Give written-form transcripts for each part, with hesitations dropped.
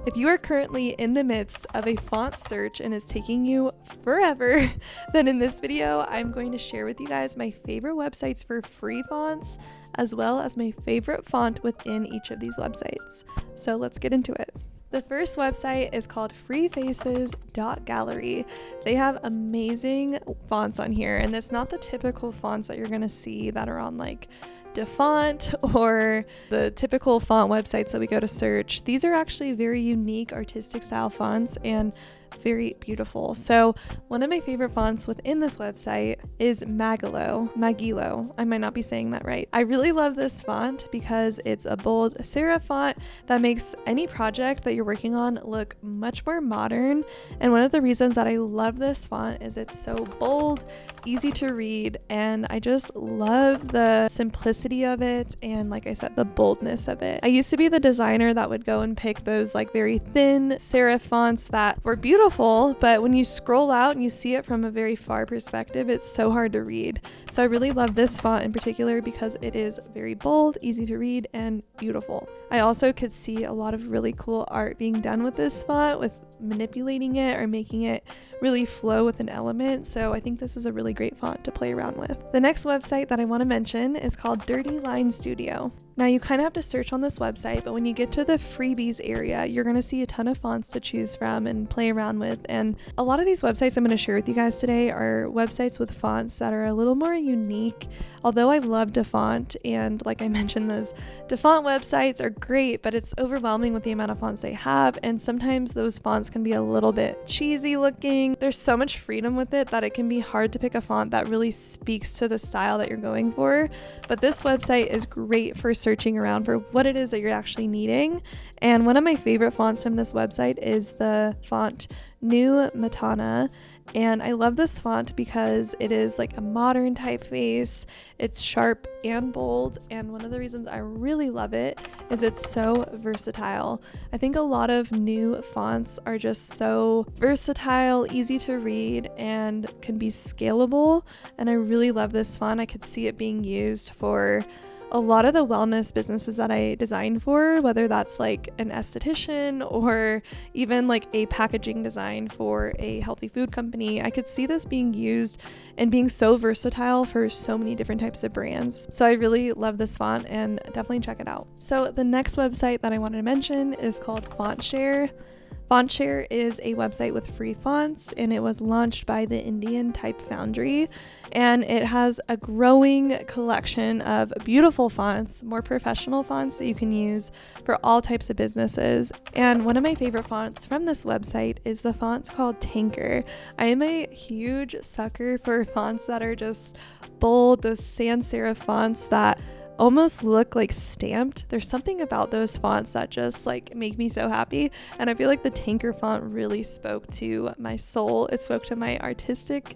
If you are currently in the midst of a font search and it's taking you forever, then in this video, I'm going to share with you guys my favorite websites for free fonts, as well as my favorite font within each of these websites. So let's get into it. The first website is called freefaces.gallery. They have amazing fonts on here, and it's not the typical fonts that you're gonna see that are on like DaFont or the typical font websites that we go to search. These are actually very unique artistic style fonts and very beautiful. So one of my favorite fonts within this website is Magilo. I might not be saying that right. I really love this font because it's a bold serif font that makes any project that you're working on look much more modern. And one of the reasons that I love this font is it's so bold, easy to read, and I just love the simplicity of it and, like I said, the boldness of it. I used to be the designer that would go and pick those like very thin serif fonts that were beautiful, but when you scroll out and you see it from a very far perspective, it's so hard to read. So I really love this font in particular because it is very bold, easy to read, and beautiful. I also could see a lot of really cool art being done with this font, with manipulating it or making it really flow with an element. So I think this is a really great font to play around with. The next website that I want to mention is called Dirty Line Studio. Now you kind of have to search on this website, but when you get to the freebies area, you're going to see a ton of fonts to choose from and play around with. And a lot of these websites I'm going to share with you guys today are websites with fonts that are a little more unique. Although I love DaFont, and like I mentioned, those DaFont websites are great, but it's overwhelming with the amount of fonts they have. And sometimes those fonts can be a little bit cheesy looking. There's so much freedom with it that it can be hard to pick a font that really speaks to the style that you're going for. But this website is great for searching around for what it is that you're actually needing. And one of my favorite fonts from this website is the font New Matana. And I love this font because it is like a modern typeface. It's sharp and bold, and one of the reasons I really love it is it's so versatile. I think a lot of new fonts are just so versatile, easy to read, and can be scalable, and I really love this font. I could see it being used for a lot of the wellness businesses that I design for, whether that's like an esthetician or even like a packaging design for a healthy food company. I could see this being used and being so versatile for so many different types of brands. So I really love this font and definitely check it out. So the next website that I wanted to mention is called FontShare. FontShare is a website with free fonts, and it was launched by the Indian Type Foundry, and it has a growing collection of beautiful fonts, more professional fonts that you can use for all types of businesses. And one of my favorite fonts from this website is the font called Tanker. I am a huge sucker for fonts that are just bold, those sans serif fonts that almost look like stamped. There's something about those fonts that just like make me so happy, and I feel like the Tanker font really spoke to my soul. It spoke to my artistic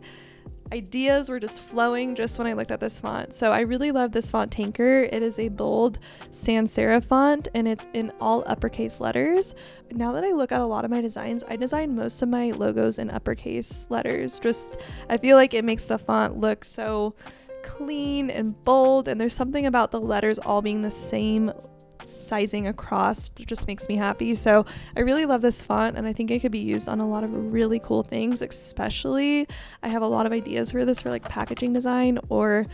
ideas, were just flowing just when I looked at this font. So I really love this font Tanker. It is a bold sans serif font, and it's in all uppercase letters. Now that I look at a lot of my designs, I design most of my logos in uppercase letters. Just I feel like it makes the font look so clean and bold, and there's something about the letters all being the same sizing across that just makes me happy. So I really love this font, and I think it could be used on a lot of really cool things. Especially I have a lot of ideas for this for like packaging design, or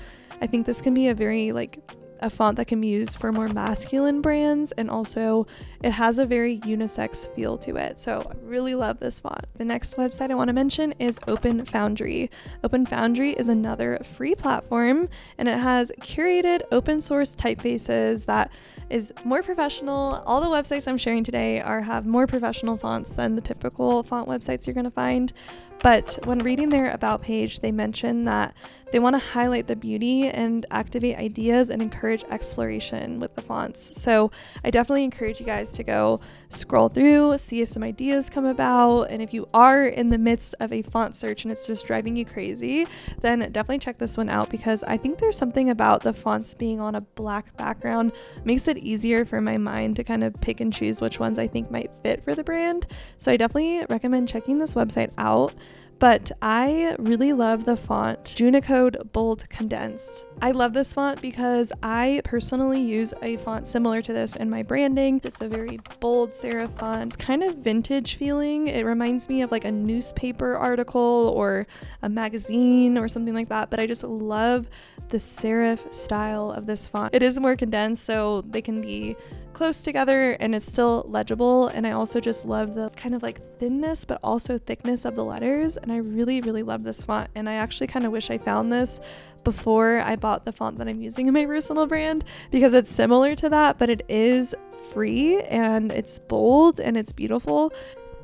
I think this can be a very like a font that can be used for more masculine brands, and also it has a very unisex feel to it. So I really love this font. The next website I want to mention is Open Foundry. Open Foundry is another free platform, and it has curated open source typefaces that is more professional. All the websites I'm sharing today have more professional fonts than the typical font websites you're going to find. But when reading their about page, they mention that they want to highlight the beauty and activate ideas and encourage exploration with the fonts. So I definitely encourage you guys to go scroll through, see if some ideas come about. And if you are in the midst of a font search and it's just driving you crazy, then definitely check this one out, because I think there's something about the fonts being on a black background makes it easier for my mind to kind of pick and choose which ones I think might fit for the brand. So I definitely recommend checking this website out. but I really love the font Junicode Bold Condensed. I love this font because I personally use a font similar to this in my branding. It's a very bold serif font. It's kind of vintage feeling. It reminds me of like a newspaper article or a magazine or something like that, but I just love the serif style of this font. It is more condensed, so they can be close together and it's still legible, and I also just love the kind of like thinness but also thickness of the letters, and I really love this font. And I actually kind of wish I found this before I bought the font that I'm using in my personal brand, because it's similar to that, but it is free and it's bold and it's beautiful.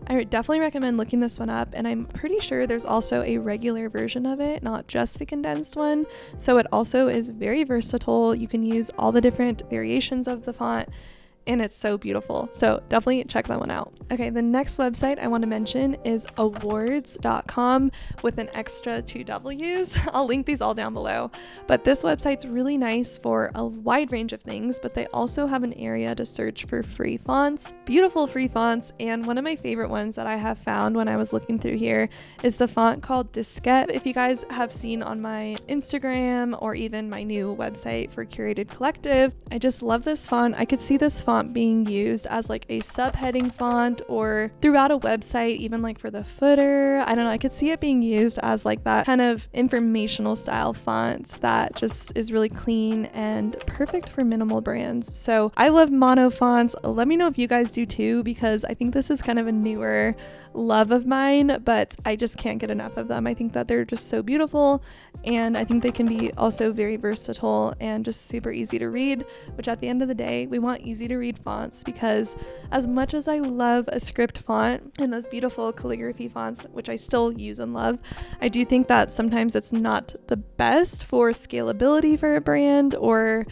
I would definitely recommend looking this one up, and I'm pretty sure there's also a regular version of it, not just the condensed one. So it also is very versatile. You can use all the different variations of the font, and it's so beautiful. So definitely check that one out. Okay, the next website I want to mention is awards.com with an extra 2 W's. I'll link these all down below. But this website's really nice for a wide range of things, but they also have an area to search for free fonts, beautiful free fonts. And one of my favorite ones that I have found when I was looking through here is the font called Diskette. If you guys have seen on my Instagram or even my new website for Curated Collective, I just love this font. I could see this font being used as like a subheading font or throughout a website, even like for the footer. I don't know, I could see it being used as like that kind of informational style font that just is really clean and perfect for minimal brands. So I love mono fonts. Let me know if you guys do too, because I think this is kind of a newer love of mine, but I just can't get enough of them. I think that they're just so beautiful, and I think they can be also very versatile and just super easy to read, which at the end of the day, we want easy to read fonts, because as much as I love a script font and those beautiful calligraphy fonts, which I still use and love, I do think that sometimes it's not the best for scalability for a brand or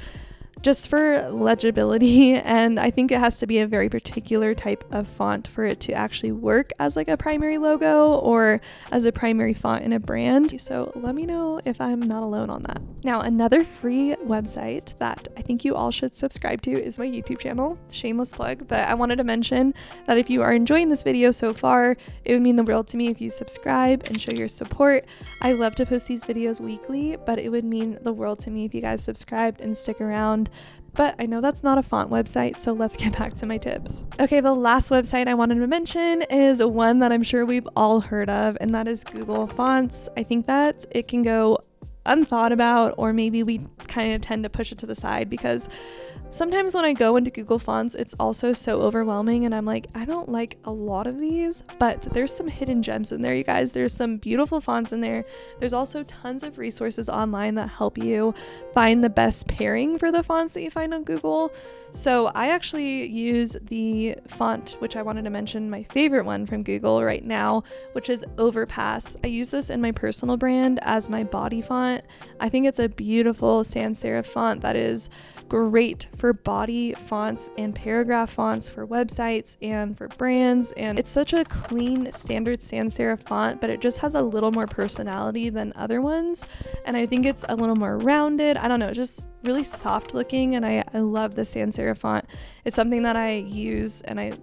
just for legibility, and I think it has to be a very particular type of font for it to actually work as like a primary logo or as a primary font in a brand. So let me know if I'm not alone on that. Now, another free website that I think you all should subscribe to is my YouTube channel. Shameless plug, but I wanted to mention that if you are enjoying this video so far, it would mean the world to me if you subscribe and show your support. I love to post these videos weekly, but it would mean the world to me if you guys subscribed and stick around. But I know that's not a font website, so let's get back to my tips. Okay, the last website I wanted to mention is one that I'm sure we've all heard of, and that is Google Fonts. I think that it can go unthought about, or maybe we kind of tend to push it to the side, because sometimes when I go into Google Fonts, it's also so overwhelming and I'm like, I don't like a lot of these, but there's some hidden gems in there, you guys. There's some beautiful fonts in there. There's also tons of resources online that help you find the best pairing for the fonts that you find on Google. So I actually use the font, which I wanted to mention, my favorite one from Google right now, which is Overpass. I use this in my personal brand as my body font. I think it's a beautiful sans serif font that is great for body fonts and paragraph fonts for websites and for brands, and it's such a clean standard sans serif font, but it just has a little more personality than other ones, and I think it's a little more rounded. I don't know, just really soft looking, and I love the sans serif font. It's something that I use and I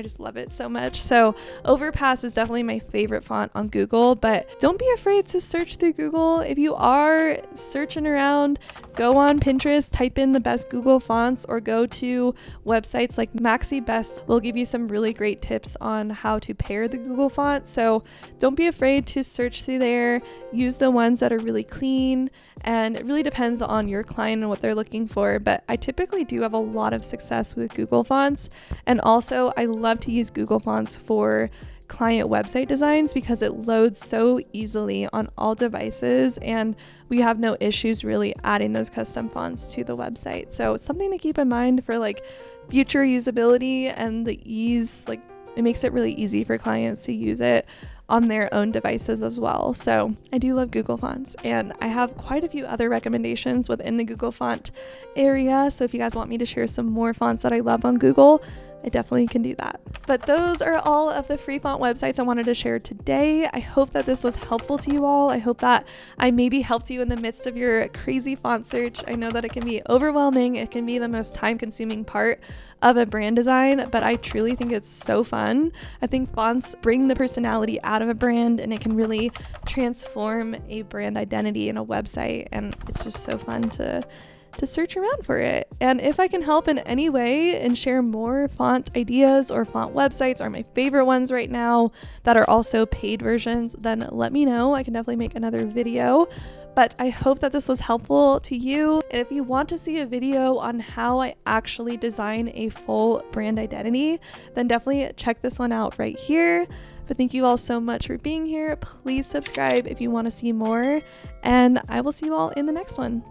just love it so much. So Overpass is definitely my favorite font on Google, but don't be afraid to search through Google. If you are searching around, go on Pinterest, type in the best Google fonts, or go to websites like MaxiBest will give you some really great tips on how to pair the Google font. So don't be afraid to search through there. Use the ones that are really clean, and it really depends on your client and what they're looking for, but I typically do have a lot of success with Google fonts. And also I love to use Google fonts for client website designs because it loads so easily on all devices, and we have no issues really adding those custom fonts to the website. So it's something to keep in mind for like future usability and the ease. Like, it makes it really easy for clients to use it on their own devices as well. So I do love Google Fonts, and I have quite a few other recommendations within the Google font area. So if you guys want me to share some more fonts that I love on Google, I definitely can do that. But those are all of the free font websites I wanted to share today. I hope that this was helpful to you all. I hope that I maybe helped you in the midst of your crazy font search. I know that it can be overwhelming. It can be the most time-consuming part of a brand design, but I truly think it's so fun. I think fonts bring the personality out of a brand, and it can really transform a brand identity in a website, and it's just so fun to search around for it. And if I can help in any way and share more font ideas or font websites are my favorite ones right now that are also paid versions, then let me know. I can definitely make another video. But I hope that this was helpful to you. And if you want to see a video on how I actually design a full brand identity, then definitely check this one out right here. But thank you all so much for being here. Please subscribe if you want to see more, and I will see you all in the next one.